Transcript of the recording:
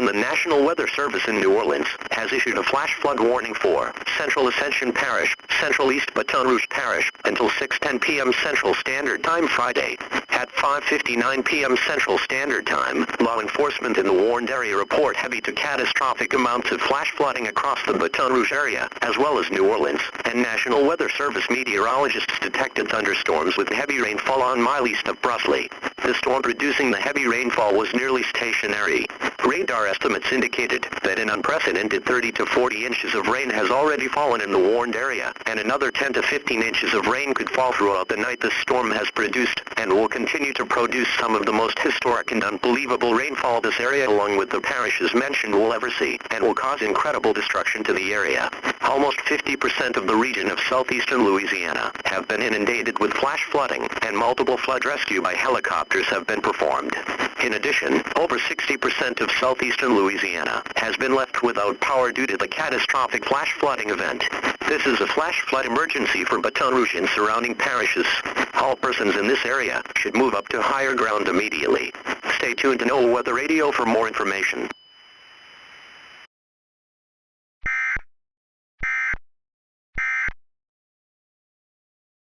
The National Weather Service in New Orleans has issued a flash flood warning for Central Ascension Parish, Central East Baton Rouge Parish, until 6:10 p.m. Central Standard Time Friday. At 5:59 p.m. Central Standard Time, law enforcement in the warned area report heavy to catastrophic amounts of flash flooding across the Baton Rouge area, as well as New Orleans, and National Weather Service meteorologists detected thunderstorms with heavy rainfall on mile east of Brusley. The storm producing the heavy rainfall was nearly stationary. Radar estimates indicated that an unprecedented 30 to 40 inches of rain has already fallen in the warned area, and another 10 to 15 inches of rain could fall throughout the night. The storm has produced, and will continue to produce, some of the most historic and unbelievable rainfall this area along with the parishes mentioned will ever see, and will cause incredible destruction to the area. Almost 50% of the region of southeastern Louisiana have been inundated with flash flooding, and multiple flood rescue by helicopters have been performed. In addition, over 60% of southeastern Louisiana has been left without power due to the catastrophic flash flooding event. This is a flash flood emergency for Baton Rouge and surrounding parishes. All persons in this area should move up to higher ground immediately. Stay tuned to NOAA Weather Radio for more information.